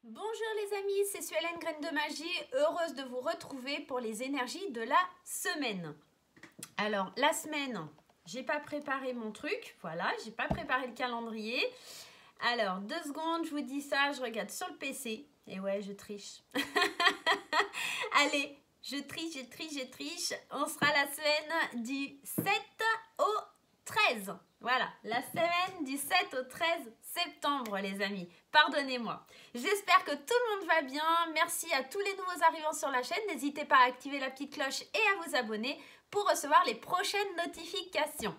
Bonjour les amis, c'est Suelen Graine de Magie, heureuse de vous retrouver pour les énergies de la semaine. Alors la semaine, j'ai pas préparé mon truc, voilà, j'ai pas préparé le calendrier. Alors 2 secondes, je vous dis ça, je regarde sur le PC. Et ouais, je triche. Allez, je triche. On sera la semaine du 7 au 13. Voilà, la semaine du 7 au 13 septembre, les amis. Pardonnez-moi. J'espère que tout le monde va bien. Merci à tous les nouveaux arrivants sur la chaîne. N'hésitez pas à activer la petite cloche et à vous abonner pour recevoir les prochaines notifications.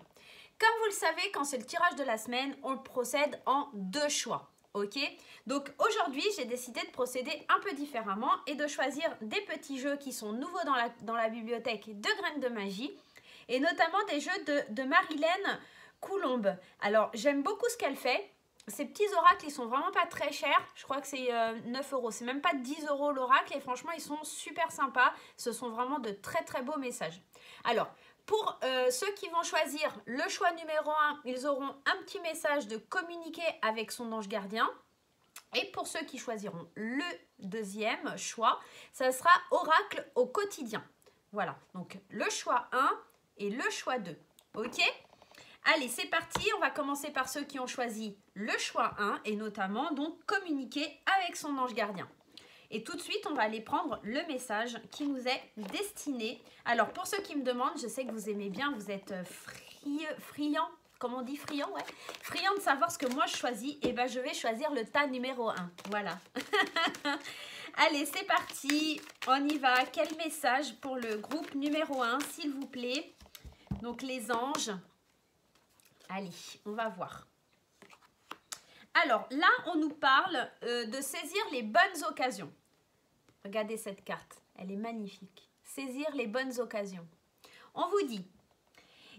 Comme vous le savez, quand c'est le tirage de la semaine, on le procède en 2 choix. Ok? Donc aujourd'hui, j'ai décidé de procéder un peu différemment et de choisir des petits jeux qui sont nouveaux dans la bibliothèque de Graines de Magie et notamment des jeux de Marilène Coulombe. Alors, j'aime beaucoup ce qu'elle fait. Ces petits oracles, ils sont vraiment pas très chers. Je crois que c'est 9 €. C'est même pas 10 € l'oracle. Et franchement, ils sont super sympas. Ce sont vraiment de très très beaux messages. Alors, pour ceux qui vont choisir le choix numéro 1, ils auront un petit message de communiquer avec son ange gardien. Et pour ceux qui choisiront le deuxième choix, ça sera oracle au quotidien. Voilà, donc le choix 1 et le choix 2. Ok ? Allez, c'est parti. On va commencer par ceux qui ont choisi le choix 1 et notamment donc communiquer avec son ange gardien. Et tout de suite, on va aller prendre le message qui nous est destiné. Alors, pour ceux qui me demandent, je sais que vous aimez bien, vous êtes friand, comme on dit friand, ouais. Friand de savoir ce que moi je choisis. Et bien, je vais choisir le tas numéro 1. Voilà. Allez, c'est parti. On y va. Quel message pour le groupe numéro 1, s'il vous plaît? Donc, les anges. Allez, on va voir. Alors, là, on nous parle de saisir les bonnes occasions. Regardez cette carte, elle est magnifique. Saisir les bonnes occasions. On vous dit,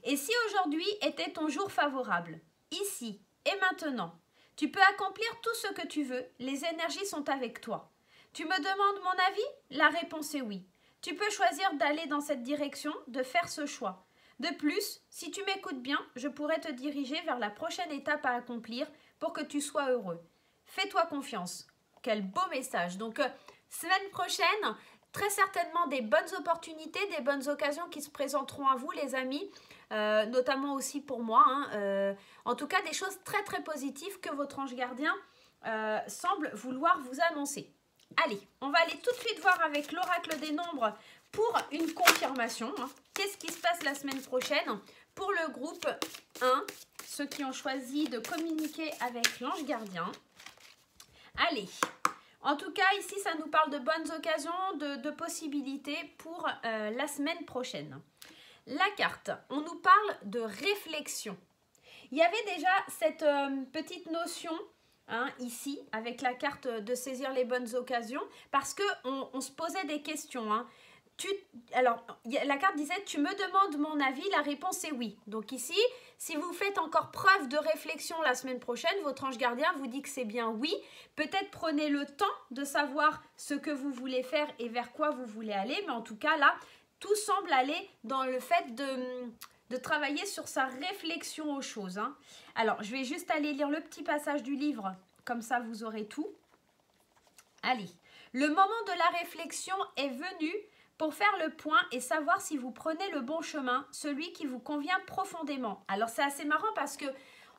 et si aujourd'hui était ton jour favorable, ici et maintenant, tu peux accomplir tout ce que tu veux, les énergies sont avec toi. Tu me demandes mon avis? La réponse est oui. Tu peux choisir d'aller dans cette direction, de faire ce choix. De plus, si tu m'écoutes bien, je pourrais te diriger vers la prochaine étape à accomplir pour que tu sois heureux. Fais-toi confiance. Quel beau message. Donc, semaine prochaine, très certainement des bonnes opportunités, des bonnes occasions qui se présenteront à vous, les amis, notamment aussi pour moi. En tout cas, des choses très, très positives que votre ange gardien semble vouloir vous annoncer. Allez, on va aller tout de suite voir avec l'oracle des nombres pour une confirmation. Qu'est-ce qui se passe la semaine prochaine pour le groupe 1, ceux qui ont choisi de communiquer avec l'ange gardien. Allez, en tout cas, ici, ça nous parle de bonnes occasions, de possibilités pour la semaine prochaine. La carte, on nous parle de réflexion. Il y avait déjà cette petite notion ici, avec la carte de saisir les bonnes occasions, parce qu'on se posait des questions. Alors, la carte disait, tu me demandes mon avis, la réponse est oui. Donc ici, si vous faites encore preuve de réflexion la semaine prochaine, votre ange gardien vous dit que c'est bien oui. Peut-être prenez le temps de savoir ce que vous voulez faire et vers quoi vous voulez aller. Mais en tout cas, là, tout semble aller dans le fait de travailler sur sa réflexion aux choses. Alors, je vais juste aller lire le petit passage du livre, comme ça vous aurez tout. Allez, le moment de la réflexion est venu pour faire le point et savoir si vous prenez le bon chemin, celui qui vous convient profondément. Alors, c'est assez marrant parce que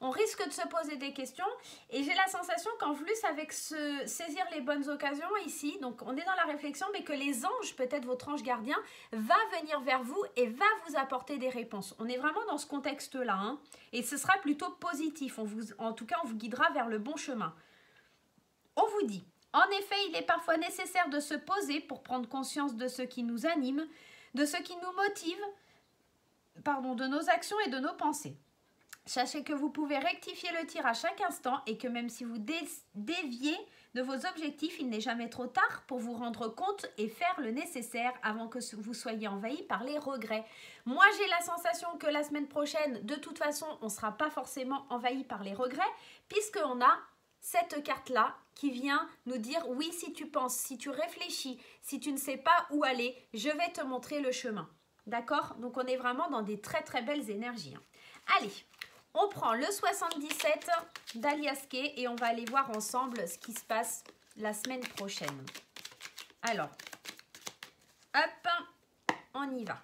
on risque de se poser des questions et j'ai la sensation qu'en plus avec saisir les bonnes occasions ici, donc on est dans la réflexion, mais que les anges, peut-être votre ange gardien, va venir vers vous et va vous apporter des réponses. On est vraiment dans ce contexte-là et ce sera plutôt positif. En tout cas, on vous guidera vers le bon chemin. On vous dit, en effet, il est parfois nécessaire de se poser pour prendre conscience de ce qui nous anime, de ce qui nous motive, de nos actions et de nos pensées. Sachez que vous pouvez rectifier le tir à chaque instant et que même si vous déviez de vos objectifs, il n'est jamais trop tard pour vous rendre compte et faire le nécessaire avant que vous soyez envahi par les regrets. Moi, j'ai la sensation que la semaine prochaine, de toute façon, on ne sera pas forcément envahi par les regrets puisqu'on a cette carte-là qui vient nous dire « Oui, si tu penses, si tu réfléchis, si tu ne sais pas où aller, je vais te montrer le chemin. » D'accord? Donc, on est vraiment dans des très, très belles énergies. Allez, on prend le 77 d'Aliaske et on va aller voir ensemble ce qui se passe la semaine prochaine. Alors, hop, on y va.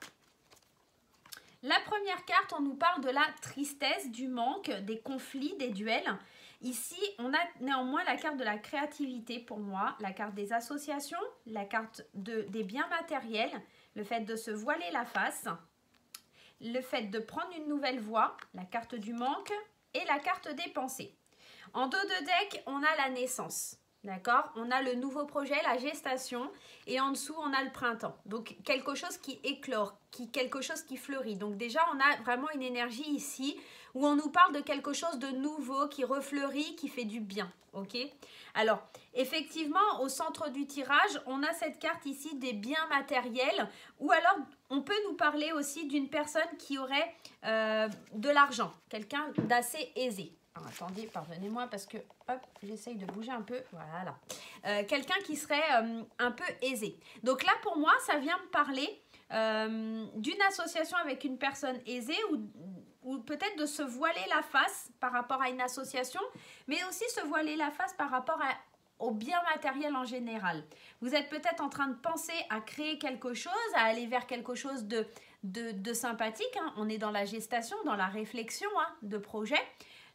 La première carte, on nous parle de la tristesse, du manque, des conflits, des duels. Ici, on a néanmoins la carte de la créativité pour moi, la carte des associations, la carte des biens matériels, le fait de se voiler la face, le fait de prendre une nouvelle voie, la carte du manque et la carte des pensées. En dos de deck, on a la naissance. D'accord? On a le nouveau projet, la gestation, et en dessous, on a le printemps. Donc, quelque chose qui éclore, quelque chose qui fleurit. Donc, déjà, on a vraiment une énergie ici où on nous parle de quelque chose de nouveau, qui refleurit, qui fait du bien. Ok? Alors, effectivement, au centre du tirage, on a cette carte ici des biens matériels, ou alors, on peut nous parler aussi d'une personne qui aurait de l'argent, quelqu'un d'assez aisé. Alors, attendez, pardonnez-moi parce que, hop, j'essaye de bouger un peu, voilà. Quelqu'un qui serait un peu aisé. Donc là, pour moi, ça vient me parler d'une association avec une personne aisée ou peut-être de se voiler la face par rapport à une association, mais aussi se voiler la face par rapport au bien matériel en général. Vous êtes peut-être en train de penser à créer quelque chose, à aller vers quelque chose de sympathique. Hein. On est dans la gestation, dans la réflexion de projet.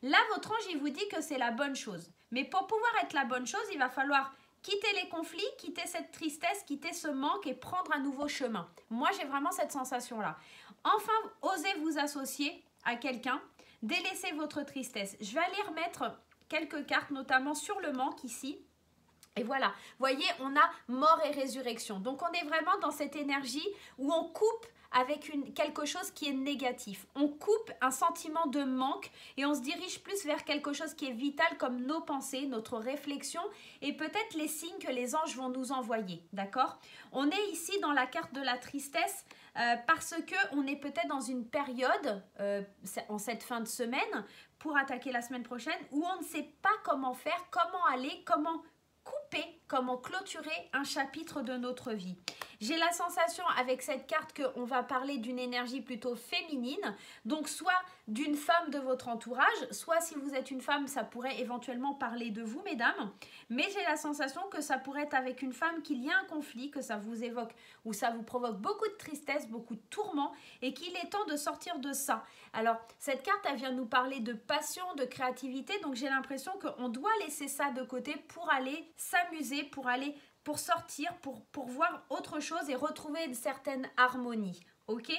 Là, votre ange, il vous dit que c'est la bonne chose. Mais pour pouvoir être la bonne chose, il va falloir quitter les conflits, quitter cette tristesse, quitter ce manque et prendre un nouveau chemin. Moi, j'ai vraiment cette sensation-là. Enfin, osez vous associer à quelqu'un, délaissez votre tristesse. Je vais aller remettre quelques cartes, notamment sur le manque ici. Et voilà, voyez, on a mort et résurrection. Donc, on est vraiment dans cette énergie où on coupe avec quelque chose qui est négatif. On coupe un sentiment de manque et on se dirige plus vers quelque chose qui est vital comme nos pensées, notre réflexion et peut-être les signes que les anges vont nous envoyer, d'accord? On est ici dans la carte de la tristesse parce qu'on est peut-être dans une période, en cette fin de semaine, pour attaquer la semaine prochaine, où on ne sait pas comment faire, comment aller, comment couper, comment clôturer un chapitre de notre vie. J'ai la sensation avec cette carte qu'on va parler d'une énergie plutôt féminine, donc soit d'une femme de votre entourage, soit si vous êtes une femme, ça pourrait éventuellement parler de vous, mesdames, mais j'ai la sensation que ça pourrait être avec une femme qu'il y a un conflit, que ça vous évoque ou ça vous provoque beaucoup de tristesse, beaucoup de tourments et qu'il est temps de sortir de ça. Alors, cette carte, elle vient nous parler de passion, de créativité, donc j'ai l'impression qu'on doit laisser ça de côté pour aller s'amuser, pour sortir, pour voir autre chose et retrouver une certaine harmonie. Ok?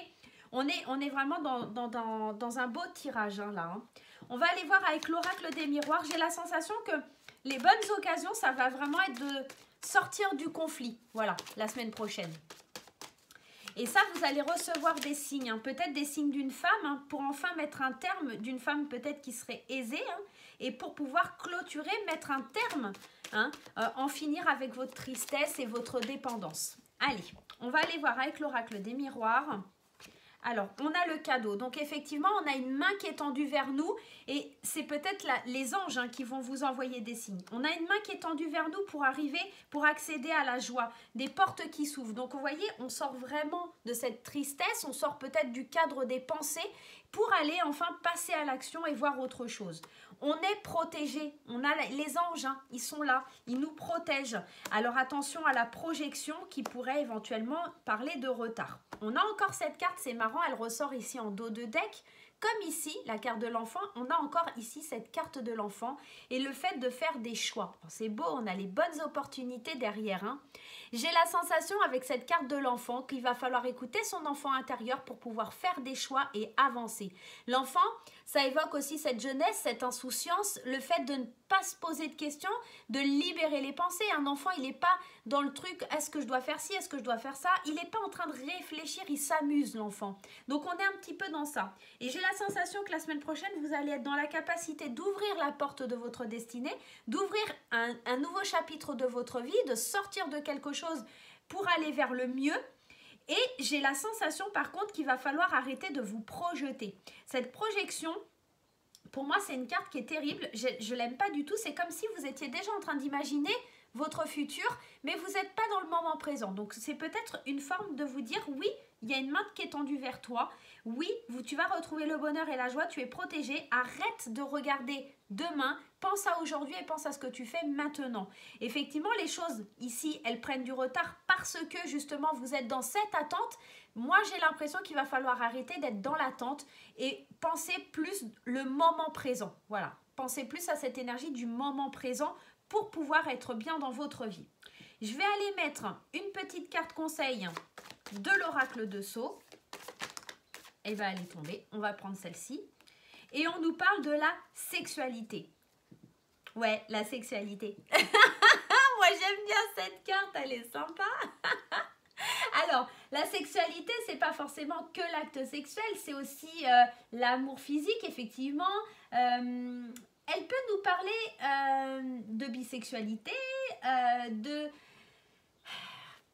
On est vraiment dans un beau tirage hein, là. Hein. On va aller voir avec l'oracle des miroirs. J'ai la sensation que les bonnes occasions, ça va vraiment être de sortir du conflit. Voilà, la semaine prochaine. Et ça, vous allez recevoir des signes, hein, peut-être des signes d'une femme, hein, pour enfin mettre un terme, d'une femme peut-être qui serait aisée, hein, et pour pouvoir clôturer, mettre un terme, hein, en finir avec votre tristesse et votre dépendance. Allez, on va aller voir avec l'oracle des miroirs. Alors, on a le cadeau. Donc, effectivement, on a une main qui est tendue vers nous et c'est peut-être les anges hein, qui vont vous envoyer des signes. On a une main qui est tendue vers nous pour arriver, pour accéder à la joie, des portes qui s'ouvrent. Donc, vous voyez, on sort vraiment de cette tristesse, on sort peut-être du cadre des pensées pour aller enfin passer à l'action et voir autre chose. On est protégé, on a les anges, hein, ils sont là, ils nous protègent. Alors attention à la projection qui pourrait éventuellement parler de retard. On a encore cette carte, c'est marrant, elle ressort ici en dos de deck. Comme ici, la carte de l'enfant, on a encore ici cette carte de l'enfant et le fait de faire des choix. C'est beau, on a les bonnes opportunités derrière. Hein. J'ai la sensation avec cette carte de l'enfant qu'il va falloir écouter son enfant intérieur pour pouvoir faire des choix et avancer. L'enfant, ça évoque aussi cette jeunesse, cette insouciance, le fait de ne pas se poser de questions, de libérer les pensées. Un enfant, il n'est pas dans le truc, est-ce que je dois faire ci, est-ce que je dois faire ça? Il n'est pas en train de réfléchir, il s'amuse l'enfant. Donc on est un petit peu dans ça. Et j'ai la sensation que la semaine prochaine, vous allez être dans la capacité d'ouvrir la porte de votre destinée, d'ouvrir un nouveau chapitre de votre vie, de sortir de quelque chose pour aller vers le mieux. Et j'ai la sensation par contre qu'il va falloir arrêter de vous projeter. Cette projection, pour moi, c'est une carte qui est terrible. Je ne l'aime pas du tout. C'est comme si vous étiez déjà en train d'imaginer votre futur, mais vous n'êtes pas dans le moment présent. Donc c'est peut-être une forme de vous dire oui, il y a une main qui est tendue vers toi. Oui, tu vas retrouver le bonheur et la joie, tu es protégé. Arrête de regarder demain, pense à aujourd'hui et pense à ce que tu fais maintenant. Effectivement, les choses ici, elles prennent du retard parce que justement, vous êtes dans cette attente. Moi, j'ai l'impression qu'il va falloir arrêter d'être dans l'attente et penser plus le moment présent. Voilà, pensez plus à cette énergie du moment présent pour pouvoir être bien dans votre vie. Je vais aller mettre une petite carte conseil de l'oracle de Sceaux. Elle va aller tomber. On va prendre celle-ci. Et on nous parle de la sexualité. Ouais, la sexualité. Moi, j'aime bien cette carte. Elle est sympa. Alors, la sexualité, c'est pas forcément que l'acte sexuel. C'est aussi l'amour physique, effectivement. Elle peut nous parler de bisexualité,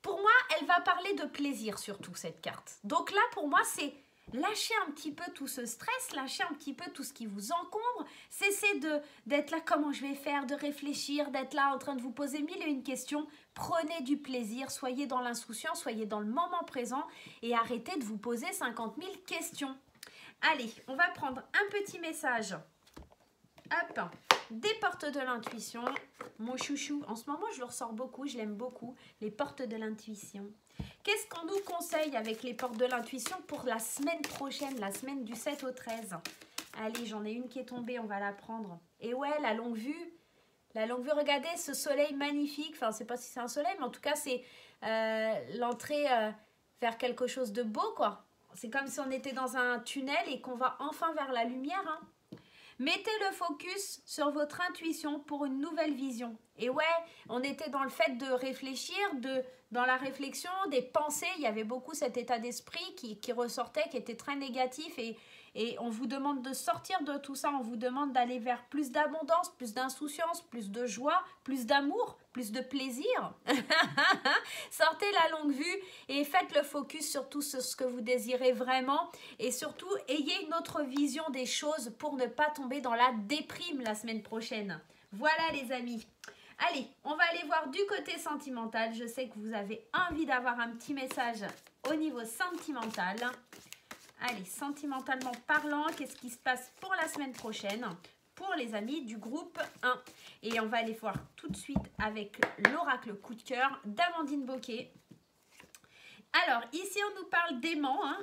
Pour moi, elle va parler de plaisir surtout, cette carte. Donc là, pour moi, c'est lâcher un petit peu tout ce stress, lâcher un petit peu tout ce qui vous encombre, cessez d'être là, comment je vais faire, de réfléchir, d'être là en train de vous poser mille et une questions. Prenez du plaisir, soyez dans l'insouciance, soyez dans le moment présent et arrêtez de vous poser 50 000 questions. Allez, on va prendre un petit message. Hop, des portes de l'intuition. Mon chouchou, en ce moment je le ressors beaucoup, je l'aime beaucoup. Les portes de l'intuition. Qu'est-ce qu'on nous conseille avec les portes de l'intuition pour la semaine prochaine, la semaine du 7 au 13? Allez, j'en ai une qui est tombée, on va la prendre. Et ouais, la longue vue, regardez ce soleil magnifique. Enfin, je ne sais pas si c'est un soleil, mais en tout cas, c'est l'entrée vers quelque chose de beau, quoi. C'est comme si on était dans un tunnel et qu'on va enfin vers la lumière, hein. Mettez le focus sur votre intuition pour une nouvelle vision. Et ouais, on était dans le fait de réfléchir, dans la réflexion, des pensées. Il y avait beaucoup cet état d'esprit qui ressortait, qui était très négatif. Et on vous demande de sortir de tout ça. On vous demande d'aller vers plus d'abondance, plus d'insouciance, plus de joie, plus d'amour, plus de plaisir. Sortez la longue vue et faites le focus sur tout ce que vous désirez vraiment. Et surtout, ayez une autre vision des choses pour ne pas tomber dans la déprime la semaine prochaine. Voilà les amis. Allez, on va aller voir du côté sentimental. Je sais que vous avez envie d'avoir un petit message au niveau sentimental. Allez, sentimentalement parlant, qu'est-ce qui se passe pour la semaine prochaine pour les amis du groupe 1? Et on va aller voir tout de suite avec l'oracle coup de cœur d'Amandine Bocquet. Alors, ici, on nous parle d'aimant, hein.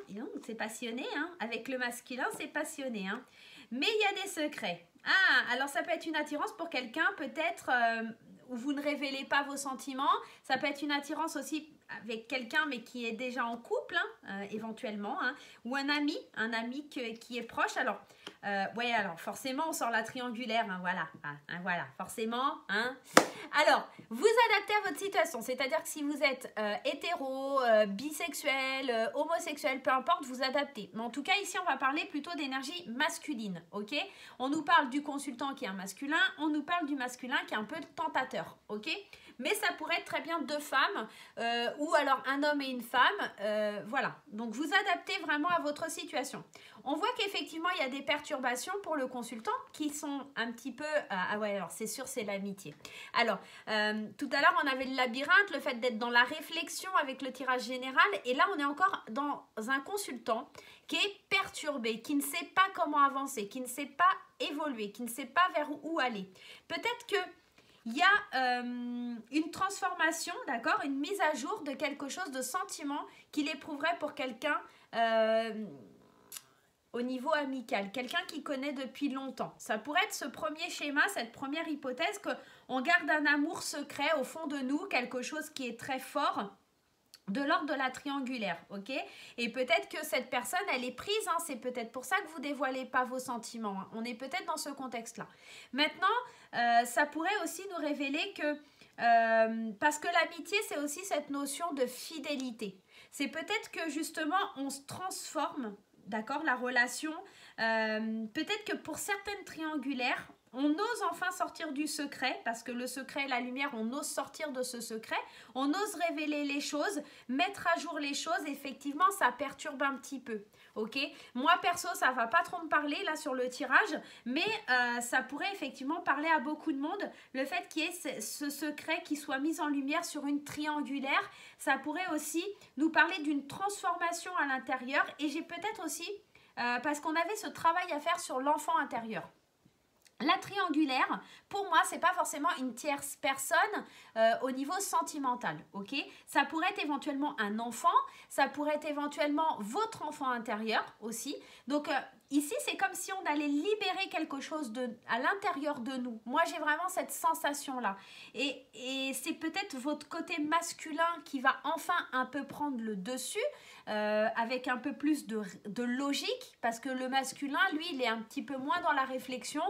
C'est passionné, hein. Avec le masculin, c'est passionné, hein. Mais il y a des secrets. Ah, alors ça peut être une attirance pour quelqu'un, peut-être où vous ne révélez pas vos sentiments. Ça peut être une attirance aussi avec quelqu'un, mais qui est déjà en couple, hein, éventuellement, hein, ou un ami qui est proche. Alors, ouais, alors forcément, on sort la triangulaire, hein, voilà, voilà, forcément, hein. Alors, vous adaptez à votre situation, c'est-à-dire que si vous êtes hétéro, bisexuel, homosexuel, peu importe, vous adaptez. Mais en tout cas, ici, on va parler plutôt d'énergie masculine, ok? On nous parle du consultant qui est un masculin, on nous parle du masculin qui est un peu tentateur, ok? Mais ça pourrait être très bien deux femmes ou alors un homme et une femme. Voilà, donc vous adaptez vraiment à votre situation. On voit qu'effectivement, il y a des perturbations pour le consultant qui sont un petit peu... ah ouais, alors c'est sûr, c'est l'amitié. Alors, tout à l'heure, on avait le labyrinthe, le fait d'être dans la réflexion avec le tirage général. Et là, on est encore dans un consultant qui est perturbé, qui ne sait pas comment avancer, qui ne sait pas évoluer, qui ne sait pas vers où aller. Peut-être que il y a une transformation, d'accord, une mise à jour de quelque chose de sentiment qu'il éprouverait pour quelqu'un au niveau amical, quelqu'un qui connaît depuis longtemps. Ça pourrait être ce premier schéma, cette première hypothèse qu'on garde un amour secret au fond de nous, quelque chose qui est très fort, de l'ordre de la triangulaire, ok? Et peut-être que cette personne, elle est prise, hein, c'est peut-être pour ça que vous ne dévoilez pas vos sentiments, hein. On est peut-être dans ce contexte-là. Maintenant, ça pourrait aussi nous révéler que, parce que l'amitié, c'est aussi cette notion de fidélité. C'est peut-être que justement, on se transforme, d'accord, la relation, peut-être que pour certaines triangulaires, on ose enfin sortir du secret, parce que le secret et la lumière, on ose sortir de ce secret, on ose révéler les choses, mettre à jour les choses, effectivement, ça perturbe un petit peu, ok? Moi, perso, ça va pas trop me parler, là, sur le tirage, mais ça pourrait effectivement parler à beaucoup de monde, le fait qu'il y ait ce secret qui soit mis en lumière sur une triangulaire, ça pourrait aussi nous parler d'une transformation à l'intérieur, et j'ai peut-être aussi, parce qu'on avait ce travail à faire sur l'enfant intérieur. La triangulaire, pour moi, c'est pas forcément une tierce personne au niveau sentimental, ok? Ça pourrait être éventuellement un enfant, ça pourrait être éventuellement votre enfant intérieur aussi. Donc ici, c'est comme si on allait libérer quelque chose à l'intérieur de nous. Moi, j'ai vraiment cette sensation-là. Et c'est peut-être votre côté masculin qui va enfin un peu prendre le dessus, avec un peu plus de logique, parce que le masculin, lui, il est un petit peu moins dans la réflexion.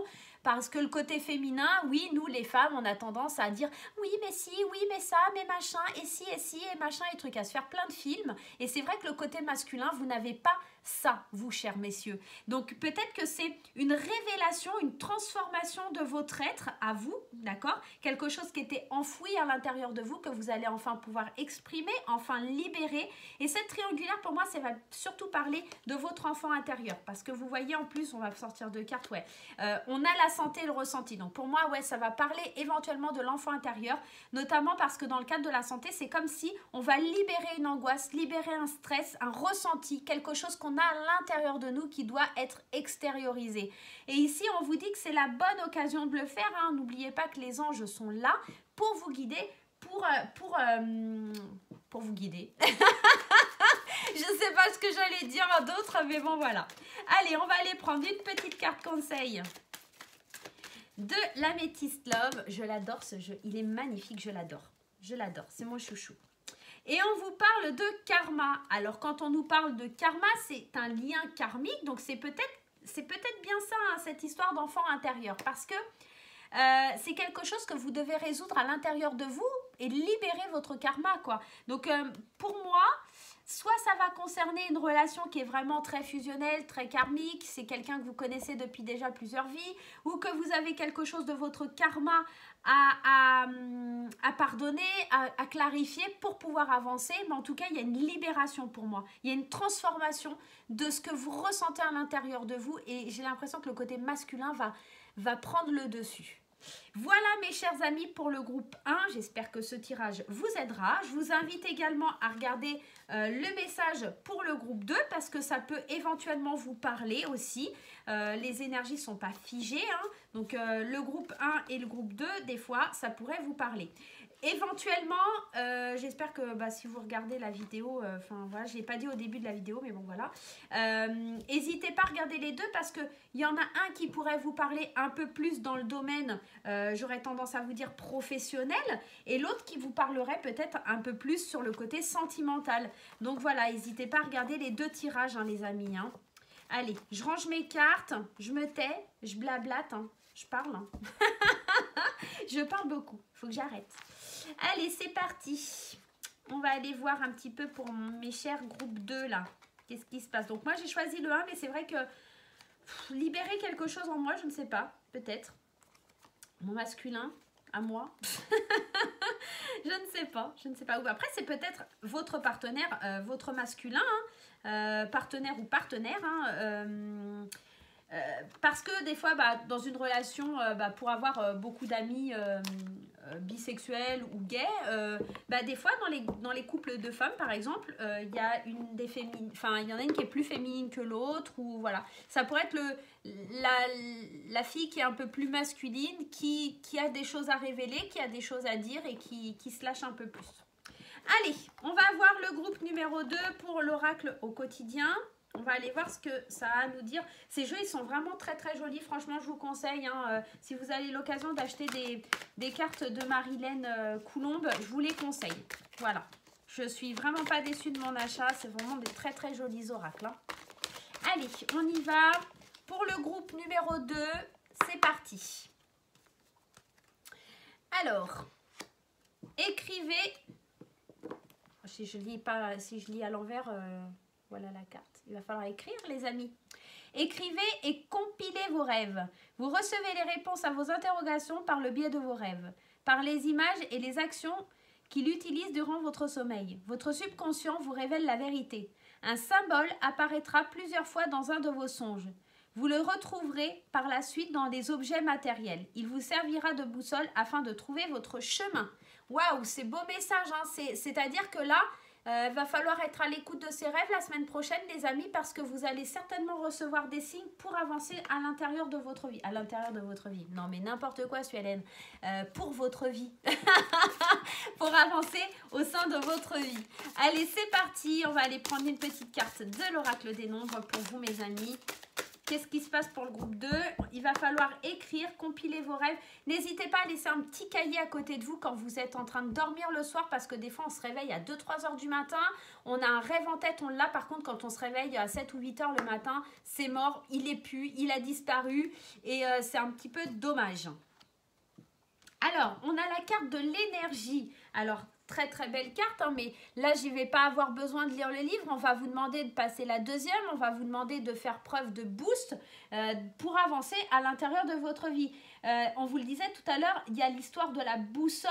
Parce que le côté féminin, oui, nous les femmes, on a tendance à dire oui, mais si, oui, mais ça, mais machin, et si, et machin, et trucs, à se faire plein de films. Et c'est vrai que le côté masculin, vous n'avez pas ça, vous, chers messieurs. Donc peut-être que c'est une révélation, une transformation de votre être à vous, d'accord? Quelque chose qui était enfoui à l'intérieur de vous, que vous allez enfin pouvoir exprimer, enfin libérer. Et cette triangulaire, pour moi, ça va surtout parler de votre enfant intérieur. Parce que vous voyez, en plus, on va sortir de cartes, ouais. On a la santé et le ressenti. Donc pour moi, ouais, ça va parler éventuellement de l'enfant intérieur, notamment parce que dans le cadre de la santé, c'est comme si on va libérer une angoisse, libérer un stress, un ressenti, quelque chose qu'on a à l'intérieur de nous qui doit être extériorisé. Et ici, on vous dit que c'est la bonne occasion de le faire, hein. N'oubliez pas que les anges sont là pour vous guider, pour vous guider. Je ne sais pas ce que j'allais dire d'autre, mais bon, voilà. Allez, on va aller prendre une petite carte conseil de l'Améthyste Love. Je l'adore ce jeu, il est magnifique, je l'adore. Je l'adore, c'est mon chouchou. Et on vous parle de karma. Alors quand on nous parle de karma, c'est un lien karmique, donc c'est peut-être bien ça, hein, cette histoire d'enfant intérieur. Parce que c'est quelque chose que vous devez résoudre à l'intérieur de vous et libérer votre karma, quoi. Donc pour moi, soit ça va concerner une relation qui est vraiment très fusionnelle, très karmique, c'est quelqu'un que vous connaissez depuis déjà plusieurs vies, ou que vous avez quelque chose de votre karma à pardonner, à clarifier pour pouvoir avancer. Mais en tout cas, il y a une libération pour moi. Il y a une transformation de ce que vous ressentez à l'intérieur de vous, et j'ai l'impression que le côté masculin va prendre le dessus. Voilà mes chers amis pour le groupe 1, j'espère que ce tirage vous aidera. Je vous invite également à regarder le message pour le groupe 2 parce que ça peut éventuellement vous parler aussi. Les énergies ne sont pas figées, hein. Donc le groupe 1 et le groupe 2, des fois, ça pourrait vous parler. Éventuellement, j'espère que si vous regardez la vidéo, voilà, je ne l'ai pas dit au début de la vidéo, mais bon voilà. N'hésitez pas à regarder les deux parce qu'il y en a un qui pourrait vous parler un peu plus dans le domaine, j'aurais tendance à vous dire professionnel, et l'autre qui vous parlerait peut-être un peu plus sur le côté sentimental. Donc voilà, n'hésitez pas à regarder les deux tirages, hein, les amis. Hein. Allez, je range mes cartes, je me tais, je blablate, hein, je parle. Hein. Je parle beaucoup, il faut que j'arrête. Allez, c'est parti. On va aller voir un petit peu pour mes chers groupes 2 là. Qu'est-ce qui se passe? Donc moi j'ai choisi le 1, mais c'est vrai que libérer quelque chose en moi, je ne sais pas. Peut-être. Mon masculin, à moi. Je ne sais pas. Je ne sais pas. Ou après, c'est peut-être votre partenaire, votre masculin, hein, partenaire ou partenaire, hein, parce que des fois, dans une relation, pour avoir beaucoup d'amis bisexuels ou gays, des fois, dans les couples de femmes, par exemple, il y a il y en a une qui est plus féminine que l'autre, ou voilà. Ça pourrait être la fille qui est un peu plus masculine, qui a des choses à révéler, qui a des choses à dire et qui se lâche un peu plus. Allez, on va voir le groupe numéro 2 pour l'oracle au quotidien. On va aller voir ce que ça a à nous dire. Ces jeux, ils sont vraiment très très jolis. Franchement, je vous conseille, hein, si vous avez l'occasion d'acheter des cartes de Marilène Coulombe, je vous les conseille. Voilà. Je suis vraiment pas déçue de mon achat. C'est vraiment des très très jolis oracles. Hein. Allez, on y va. Pour le groupe numéro 2, c'est parti. Alors, écrivez. Si je lis à l'envers, voilà la carte. Il va falloir écrire, les amis. Écrivez et compilez vos rêves. Vous recevez les réponses à vos interrogations par le biais de vos rêves, par les images et les actions qu'il utilise durant votre sommeil. Votre subconscient vous révèle la vérité. Un symbole apparaîtra plusieurs fois dans un de vos songes. Vous le retrouverez par la suite dans des objets matériels. Il vous servira de boussole afin de trouver votre chemin. Waouh, c'est beau message, hein. C'est-à-dire que là, va falloir être à l'écoute de ces rêves la semaine prochaine, les amis, parce que vous allez certainement recevoir des signes pour avancer à l'intérieur de votre vie. À l'intérieur de votre vie. Non, mais n'importe quoi, Suélène. Pour votre vie. Pour avancer au sein de votre vie. Allez, c'est parti. On va aller prendre une petite carte de l'oracle des nombres pour vous, mes amis. Qu'est-ce qui se passe pour le groupe 2? Il va falloir écrire, compiler vos rêves. N'hésitez pas à laisser un petit cahier à côté de vous quand vous êtes en train de dormir le soir, parce que des fois on se réveille à 2-3 heures du matin, on a un rêve en tête, on l'a. Par contre, quand on se réveille à 7 ou 8 heures le matin, c'est mort, il est plus, il a disparu et c'est un petit peu dommage. Alors, on a la carte de l'énergie. Alors, très très belle carte, hein, mais là, j'y vais pas avoir besoin de lire le livre. On va vous demander de passer la deuxième. On va vous demander de faire preuve de boost pour avancer à l'intérieur de votre vie. On vous le disait tout à l'heure, il y a l'histoire de la boussole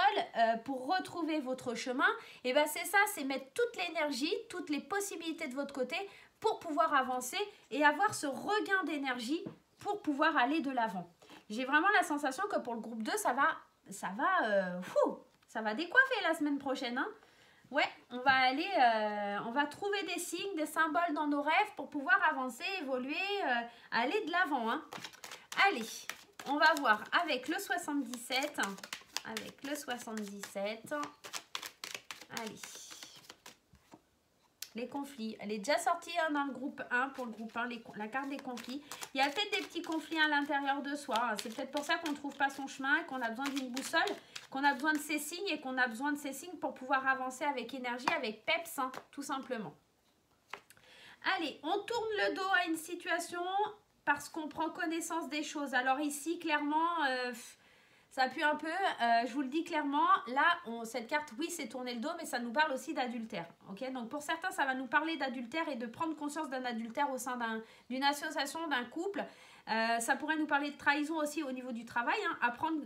pour retrouver votre chemin. Et bien, c'est ça, c'est mettre toute l'énergie, toutes les possibilités de votre côté pour pouvoir avancer et avoir ce regain d'énergie pour pouvoir aller de l'avant. J'ai vraiment la sensation que pour le groupe 2, ça va décoiffer la semaine prochaine, hein. Ouais, on va trouver des signes, des symboles dans nos rêves pour pouvoir avancer, évoluer, aller de l'avant, hein. Allez, on va voir avec le 77. Avec le 77. Allez. Les conflits. Elle est déjà sortie hein, dans le groupe 1, pour le groupe 1, la carte des conflits. Il y a peut-être des petits conflits à l'intérieur de soi. Hein. C'est peut-être pour ça qu'on ne trouve pas son chemin, qu'on a besoin d'une boussole, qu'on a besoin de ces signes et qu'on a besoin de ces signes pour pouvoir avancer avec énergie, avec peps, hein, tout simplement. Allez, on tourne le dos à une situation parce qu'on prend connaissance des choses. Alors ici, clairement... ça pue un peu, je vous le dis clairement, là, cette carte, oui, c'est tourner le dos, mais ça nous parle aussi d'adultère. Okay, donc pour certains, ça va nous parler d'adultère et de prendre conscience d'un adultère au sein d'une association, d'un couple. Ça pourrait nous parler de trahison aussi au niveau du travail. Hein, apprendre,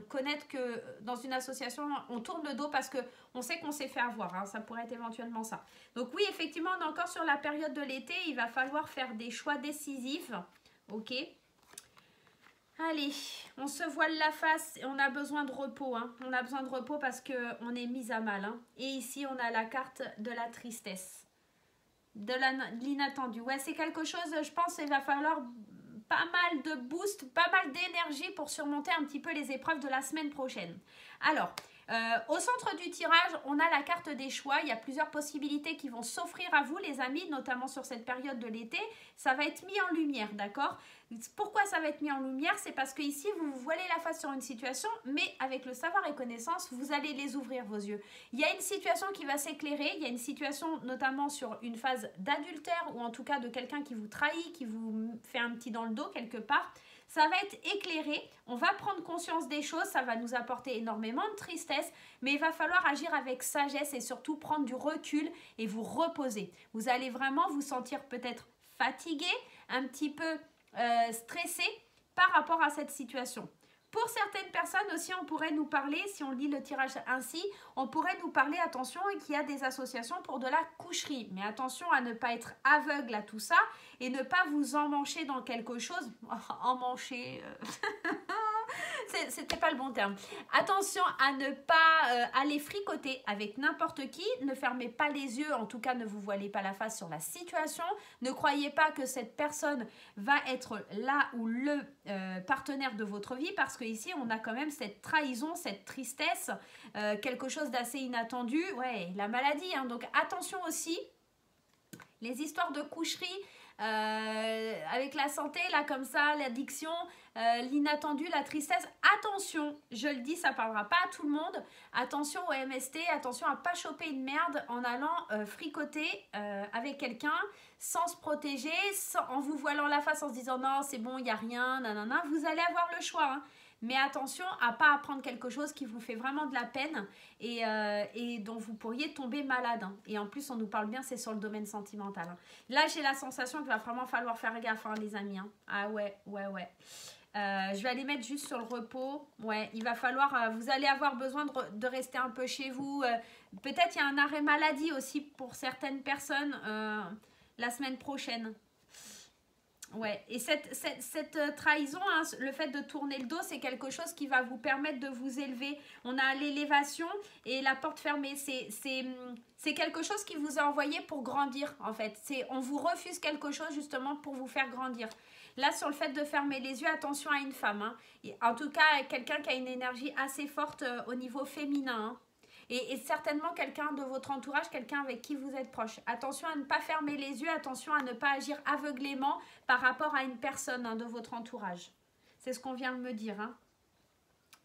connaître que dans une association, on tourne le dos parce qu'on sait qu'on s'est fait avoir. Hein, ça pourrait être éventuellement ça. Donc oui, effectivement, on est encore sur la période de l'été. Il va falloir faire des choix décisifs. Ok. Allez, on se voile la face et on a besoin de repos. Hein. On a besoin de repos parce qu'on est mis à mal. Hein. Et ici, on a la carte de la tristesse, de l'inattendu. Ouais, c'est quelque chose, je pense, il va falloir pas mal de boost, pas mal d'énergie pour surmonter un petit peu les épreuves de la semaine prochaine. Alors, au centre du tirage, on a la carte des choix. Il y a plusieurs possibilités qui vont s'offrir à vous, les amis, notamment sur cette période de l'été. Ça va être mis en lumière, d'accord? Pourquoi ça va être mis en lumière? C'est parce que ici, vous vous voilez la face sur une situation, mais avec le savoir et connaissance, vous allez les ouvrir, vos yeux. Il y a une situation qui va s'éclairer. Il y a une situation notamment sur une phase d'adultère ou en tout cas de quelqu'un qui vous trahit, qui vous fait un petit dans le dos quelque part. Ça va être éclairé, on va prendre conscience des choses, ça va nous apporter énormément de tristesse, mais il va falloir agir avec sagesse et surtout prendre du recul et vous reposer. Vous allez vraiment vous sentir peut-être fatigué, un petit peu stressé par rapport à cette situation. Pour certaines personnes aussi, on pourrait nous parler, si on lit le tirage ainsi, on pourrait nous parler, attention, qu'il y a des associations pour de la coucherie. Mais attention à ne pas être aveugle à tout ça et ne pas vous emmancher dans quelque chose. Emmancher, c'était pas le bon terme. Attention à ne pas aller fricoter avec n'importe qui. Ne fermez pas les yeux, en tout cas ne vous voilez pas la face sur la situation. Ne croyez pas que cette personne va être là ou le partenaire de votre vie, parce que ici on a quand même cette trahison, cette tristesse, quelque chose d'assez inattendu. Ouais, la maladie, hein. Donc attention aussi, les histoires de coucherie, avec la santé, là comme ça, l'addiction, l'inattendu, la tristesse, attention, je le dis, ça parlera pas à tout le monde, attention au MST, attention à pas choper une merde en allant fricoter avec quelqu'un sans se protéger, en vous voilant la face, en se disant non c'est bon, il n'y a rien, nanana, vous allez avoir le choix, hein. mais attention à pas apprendre quelque chose qui vous fait vraiment de la peine et dont vous pourriez tomber malade. Hein. Et en plus, on nous parle bien, c'est sur le domaine sentimental. Hein. Là, j'ai la sensation qu'il va vraiment falloir faire gaffe, hein, les amis. Hein. Ah ouais. Je vais aller mettre juste sur le repos. Ouais, il va falloir, vous allez avoir besoin de rester un peu chez vous. Peut-être il y a un arrêt maladie aussi pour certaines personnes la semaine prochaine. Ouais, et cette trahison, hein, le fait de tourner le dos, c'est quelque chose qui va vous permettre de vous élever. On a l'élévation et la porte fermée. C'est quelque chose qui vous a envoyé pour grandir, en fait. On vous refuse quelque chose justement pour vous faire grandir. Là, sur le fait de fermer les yeux, attention à une femme. Hein. En tout cas, quelqu'un qui a une énergie assez forte au niveau féminin. Hein. Et certainement quelqu'un de votre entourage, quelqu'un avec qui vous êtes proche. Attention à ne pas fermer les yeux, attention à ne pas agir aveuglément par rapport à une personne de votre entourage. C'est ce qu'on vient de me dire. Hein.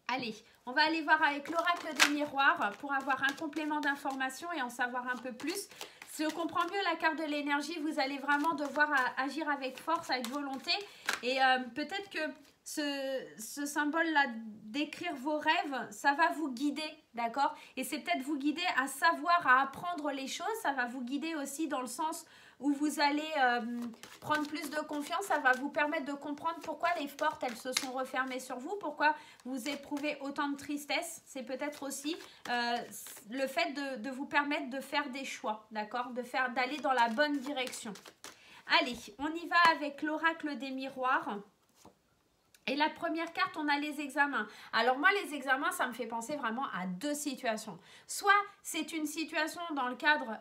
Allez, on va aller voir avec l'oracle des miroirs pour avoir un complément d'information et en savoir un peu plus. Si on comprend mieux la carte de l'énergie, vous allez vraiment devoir agir avec force, avec volonté. Et peut-être que ce symbole-là, d'écrire vos rêves, ça va vous guider, d'accord? Et c'est peut-être vous guider à savoir, à apprendre les choses. Ça va vous guider aussi dans le sens où vous allez prendre plus de confiance. Ça va vous permettre de comprendre pourquoi les portes, elles se sont refermées sur vous, pourquoi vous éprouvez autant de tristesse. C'est peut-être aussi le fait de vous permettre de faire des choix, d'accord? D'aller dans la bonne direction. Allez, on y va avec l'oracle des miroirs. Et la première carte, on a les examens. Alors moi, les examens, ça me fait penser vraiment à deux situations. Soit c'est une situation dans le cadre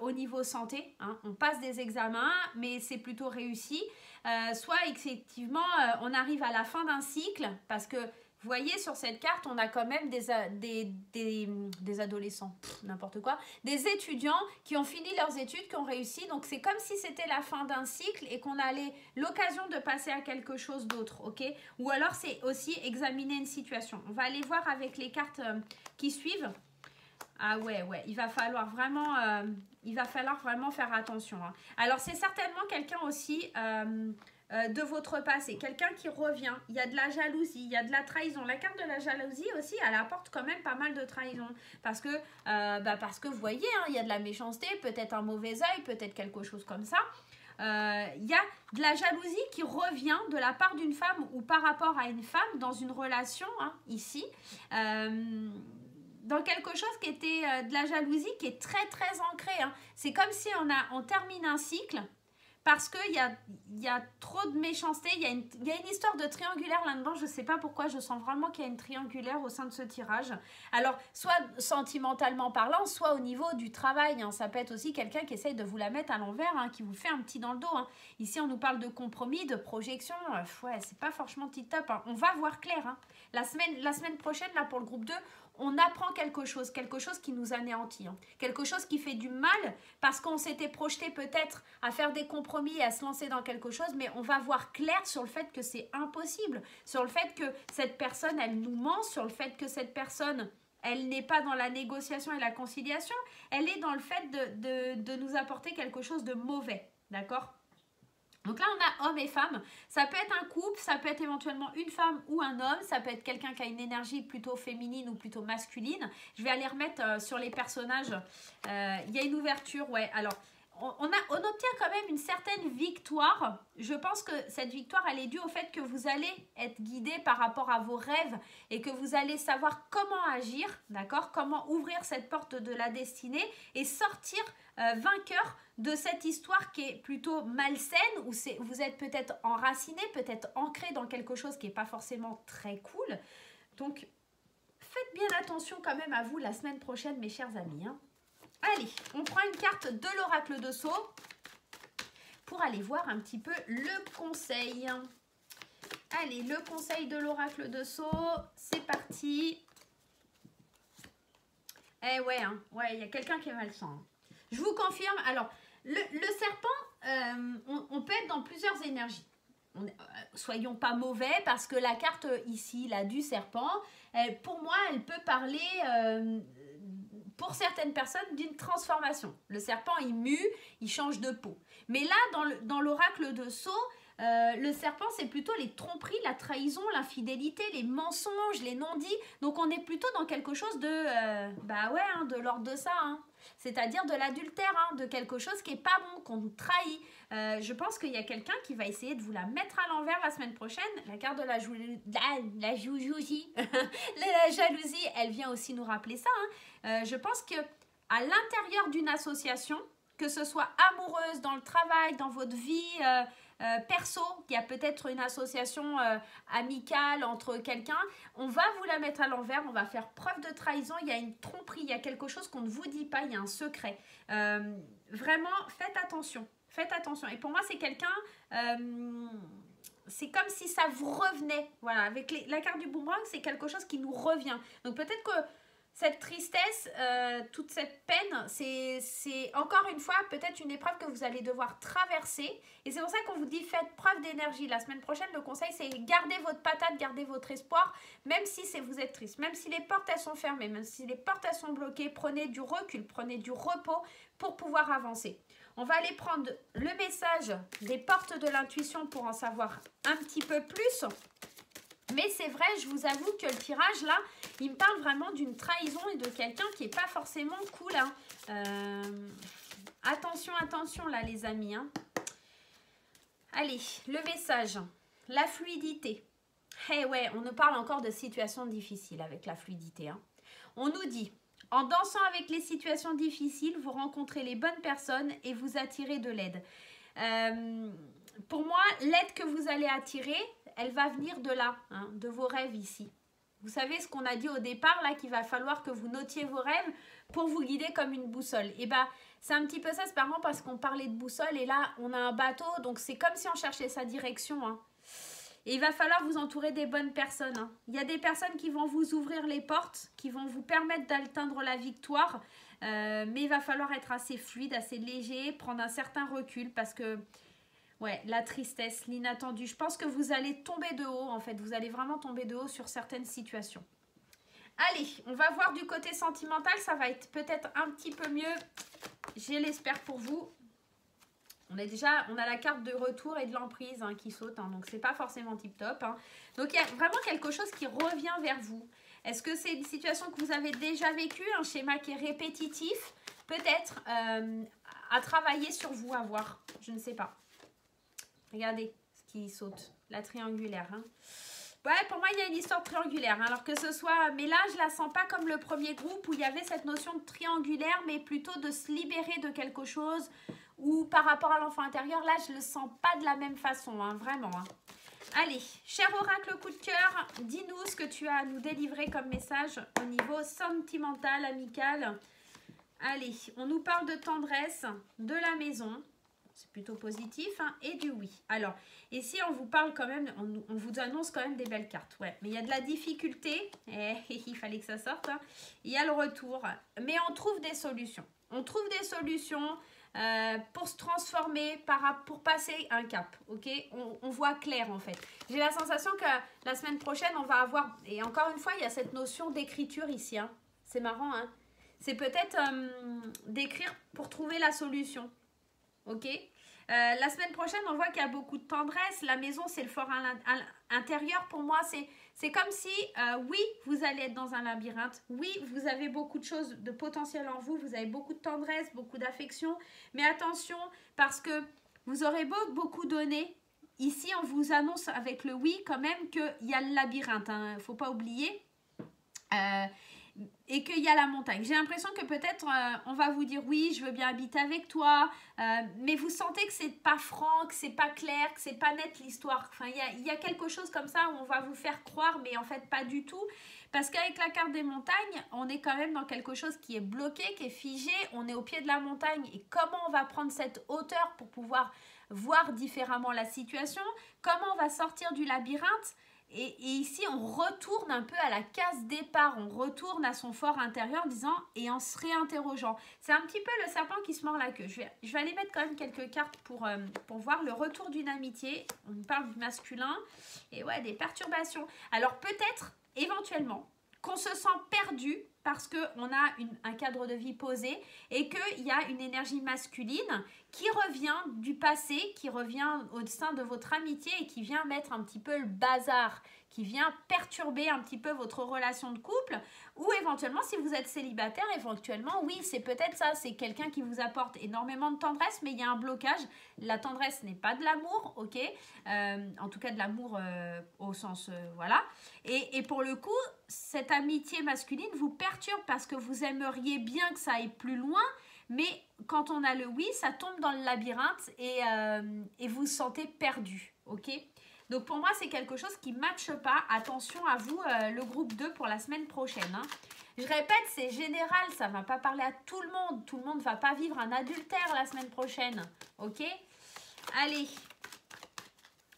au niveau santé, hein, on passe des examens, mais c'est plutôt réussi. Soit effectivement, on arrive à la fin d'un cycle, parce que vous voyez sur cette carte, on a quand même des adolescents, n'importe quoi, des étudiants qui ont fini leurs études, qui ont réussi. Donc c'est comme si c'était la fin d'un cycle et qu'on allait l'occasion de passer à quelque chose d'autre, ok? Ou alors c'est aussi examiner une situation. On va aller voir avec les cartes qui suivent. Ah ouais, il va falloir vraiment faire attention. Hein. Alors c'est certainement quelqu'un aussi de votre passé, quelqu'un qui revient. Il y a de la jalousie, il y a de la trahison. La carte de la jalousie aussi, elle apporte quand même pas mal de trahison. Parce que vous voyez, hein, il y a de la méchanceté, peut-être un mauvais œil, peut-être quelque chose comme ça. Il y a de la jalousie qui revient de la part d'une femme ou par rapport à une femme dans une relation, hein, ici. Dans quelque chose qui était de la jalousie qui est très très ancrée. Hein. C'est comme si on termine un cycle parce qu'il y a trop de méchanceté. Il y a une histoire de triangulaire là-dedans. Je ne sais pas pourquoi, je sens vraiment qu'il y a une triangulaire au sein de ce tirage. Alors, soit sentimentalement parlant, soit au niveau du travail. Hein. Ça peut être aussi quelqu'un qui essaye de vous la mettre à l'envers, hein, qui vous fait un petit dans le dos. Hein. Ici, on nous parle de compromis, de projection. Ouais, c'est pas franchement tip-top. Hein. On va voir clair. Hein. La semaine prochaine, là, pour le groupe 2, on apprend quelque chose qui nous anéantit, hein. Quelque chose qui fait du mal parce qu'on s'était projeté peut-être à faire des compromis et à se lancer dans quelque chose, mais on va voir clair sur le fait que c'est impossible, sur le fait que cette personne, elle nous ment, sur le fait que cette personne, elle n'est pas dans la négociation et la conciliation, elle est dans le fait de nous apporter quelque chose de mauvais, d'accord ? Donc là, on a homme et femme. Ça peut être un couple, ça peut être éventuellement une femme ou un homme. Ça peut être quelqu'un qui a une énergie plutôt féminine ou plutôt masculine. Je vais aller remettre sur les personnages. Il y a une ouverture, ouais. Alors, on obtient quand même une certaine victoire. Je pense que cette victoire, elle est due au fait que vous allez être guidé par rapport à vos rêves et que vous allez savoir comment agir, d'accord ? Comment ouvrir cette porte de la destinée et sortir vainqueur de cette histoire qui est plutôt malsaine, où vous êtes peut-être enraciné, peut-être ancré dans quelque chose qui n'est pas forcément très cool. Donc, faites bien attention quand même à vous la semaine prochaine, mes chers amis. Hein. Allez, on prend une carte de l'oracle de Sceaux pour aller voir un petit peu le conseil. Allez, le conseil de l'oracle de Sceaux, c'est parti. Eh ouais, hein, ouais, il y a quelqu'un qui est malsain. Hein. Je vous confirme, alors, le serpent, on peut être dans plusieurs énergies. Soyons pas mauvais parce que la carte ici, là, du serpent, pour moi, elle peut parler, pour certaines personnes, d'une transformation. Le serpent, il mue, il change de peau. Mais là, dans l'oracle de Sceaux, Le serpent, c'est plutôt les tromperies, la trahison, l'infidélité, les mensonges, les non-dits. Donc on est plutôt dans quelque chose de, de l'ordre de ça. Hein. C'est-à-dire de l'adultère, hein, de quelque chose qui est pas bon, qu'on nous trahit. Je pense qu'il y a quelqu'un qui va essayer de vous la mettre à l'envers la semaine prochaine. La carte de la jalousie. La jalousie, elle vient aussi nous rappeler ça. Hein. Je pense que à l'intérieur d'une association, que ce soit amoureuse, dans le travail, dans votre vie perso, il y a peut-être une association amicale entre quelqu'un, on va vous la mettre à l'envers, on va faire preuve de trahison, il y a une tromperie, il y a quelque chose qu'on ne vous dit pas, il y a un secret. Vraiment, faites attention. Faites attention. Et pour moi, c'est quelqu'un... c'est comme si ça vous revenait. Voilà, avec la carte du boomerang, c'est quelque chose qui nous revient. Donc peut-être que cette tristesse, toute cette peine, c'est encore une fois peut-être une épreuve que vous allez devoir traverser. Et c'est pour ça qu'on vous dit faites preuve d'énergie. La semaine prochaine, le conseil, c'est gardez votre patate, gardez votre espoir, même si vous êtes triste, même si les portes elles sont fermées, même si les portes elles sont bloquées, prenez du recul, prenez du repos pour pouvoir avancer. On va aller prendre le message des portes de l'intuition pour en savoir un petit peu plus. Mais c'est vrai, je vous avoue que le tirage, là, il me parle vraiment d'une trahison et de quelqu'un qui n'est pas forcément cool. Hein. Attention, attention, là, les amis. Hein. Allez, le message. La fluidité. Eh ouais, on nous parle encore de situations difficiles avec la fluidité. Hein. On nous dit, en dansant avec les situations difficiles, vous rencontrez les bonnes personnes et vous attirez de l'aide. Pour moi, l'aide que vous allez attirer, elle va venir de là, hein, de vos rêves ici. Vous savez ce qu'on a dit au départ, là, qu'il va falloir que vous notiez vos rêves pour vous guider comme une boussole. Et bien, c'est un petit peu ça, c'est marrant parce qu'on parlait de boussole et là, on a un bateau, donc c'est comme si on cherchait sa direction. Hein. Et il va falloir vous entourer des bonnes personnes. Hein. Il y a des personnes qui vont vous ouvrir les portes, qui vont vous permettre d'atteindre la victoire, mais il va falloir être assez fluide, assez léger, prendre un certain recul parce que... Ouais, la tristesse, l'inattendu. Je pense que vous allez tomber de haut, en fait. Vous allez vraiment tomber de haut sur certaines situations. Allez, on va voir du côté sentimental. Ça va être peut-être un petit peu mieux. Je l'espère pour vous. On a la carte de retour et de l'emprise hein, qui saute. Hein, donc, c'est pas forcément tip-top. Hein. Donc, il y a vraiment quelque chose qui revient vers vous. Est-ce que c'est une situation que vous avez déjà vécue? Un schéma qui est répétitif? Peut-être à travailler sur vous, à voir. Je ne sais pas. Regardez ce qui saute, la triangulaire. Hein. Ouais, pour moi, il y a une histoire triangulaire. Hein, alors que ce soit... Mais là, je la sens pas comme le premier groupe où il y avait cette notion de triangulaire, mais plutôt de se libérer de quelque chose. Ou par rapport à l'enfant intérieur, là, je le sens pas de la même façon, hein, vraiment. Hein. Allez, cher oracle coup de cœur, dis-nous ce que tu as à nous délivrer comme message au niveau sentimental, amical. Allez, on nous parle de tendresse, de la maison... C'est plutôt positif, hein, et du oui. Alors, ici, on vous parle quand même, on vous annonce quand même des belles cartes. Ouais, mais il y a de la difficulté. Il fallait que ça sorte. Hein. Il y a le retour. Mais on trouve des solutions. On trouve des solutions pour se transformer, pour passer un cap. Ok, on voit clair, en fait. J'ai la sensation que la semaine prochaine, on va avoir... Et encore une fois, il y a cette notion d'écriture ici. Hein. C'est marrant, hein. C'est peut-être d'écrire pour trouver la solution. Ok, la semaine prochaine, on voit qu'il y a beaucoup de tendresse. La maison, c'est le fort intérieur. Pour moi, c'est comme si, oui, vous allez être dans un labyrinthe. Oui, vous avez beaucoup de choses de potentiel en vous. Vous avez beaucoup de tendresse, beaucoup d'affection. Mais attention, parce que vous aurez beaucoup donné. Ici, on vous annonce avec le oui quand même qu'il y a le labyrinthe. Il ne faut pas oublier. Et qu'il y a la montagne. J'ai l'impression que peut-être on va vous dire oui, je veux bien habiter avec toi, mais vous sentez que c'est pas franc, que c'est pas clair, que c'est pas net l'histoire. Enfin, il y a quelque chose comme ça où on va vous faire croire, mais en fait pas du tout. Parce qu'avec la carte des montagnes, on est quand même dans quelque chose qui est bloqué, qui est figé. On est au pied de la montagne et comment on va prendre cette hauteur pour pouvoir voir différemment la situation? Comment on va sortir du labyrinthe? Et ici, on retourne un peu à la case départ, on retourne à son fort intérieur et en se réinterrogeant. C'est un petit peu le serpent qui se mord la queue. Je vais aller mettre quand même quelques cartes pour voir le retour d'une amitié. On parle du masculin et ouais, des perturbations. Alors peut-être, éventuellement, qu'on se sent perdu parce qu'on a un cadre de vie posé et qu'il y a une énergie masculine qui revient du passé, qui revient au sein de votre amitié et qui vient mettre un petit peu le bazar, qui vient perturber un petit peu votre relation de couple, ou éventuellement si vous êtes célibataire, éventuellement oui c'est peut-être ça, c'est quelqu'un qui vous apporte énormément de tendresse mais il y a un blocage. La tendresse n'est pas de l'amour, ok, en tout cas de l'amour au sens voilà, et pour le coup cette amitié masculine vous perturbe parce que vous aimeriez bien que ça aille plus loin, mais quand on a le oui ça tombe dans le labyrinthe et vous vous sentez perdu, ok. Donc pour moi, c'est quelque chose qui ne matche pas. Attention à vous, le groupe 2 pour la semaine prochaine. Hein. Je répète, c'est général, ça ne va pas parler à tout le monde. Tout le monde ne va pas vivre un adultère la semaine prochaine. Ok? Allez,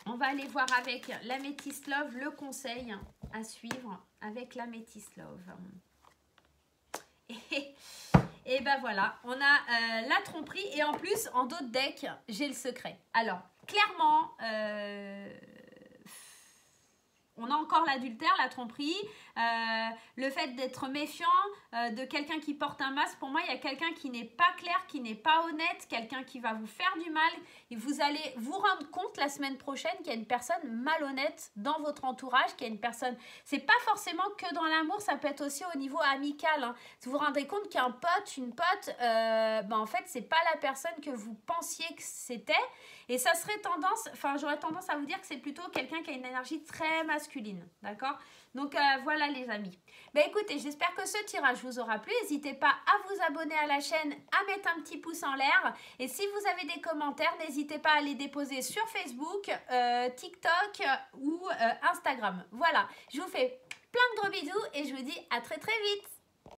on va aller voir avec l'Améthyste Love le conseil à suivre avec l'Améthyste Love. Et ben voilà, on a la tromperie et en plus, en d'autres decks, j'ai le secret. Alors, clairement... on a encore l'adultère, la tromperie, le fait d'être méfiant, de quelqu'un qui porte un masque. Pour moi, il y a quelqu'un qui n'est pas clair, qui n'est pas honnête, quelqu'un qui va vous faire du mal. Et vous allez vous rendre compte la semaine prochaine qu'il y a une personne malhonnête dans votre entourage, qu'il y a une personne... C'est pas forcément que dans l'amour, ça peut être aussi au niveau amical. Hein. Si vous vous rendez compte qu'un pote, une pote, en fait, c'est pas la personne que vous pensiez que c'était. Et ça serait tendance, enfin j'aurais tendance à vous dire que c'est plutôt quelqu'un qui a une énergie très masculine, d'accord? Donc voilà les amis. Ben écoutez, j'espère que ce tirage vous aura plu. N'hésitez pas à vous abonner à la chaîne, à mettre un petit pouce en l'air. Et si vous avez des commentaires, n'hésitez pas à les déposer sur Facebook, TikTok ou Instagram. Voilà, je vous fais plein de gros bisous et je vous dis à très très vite.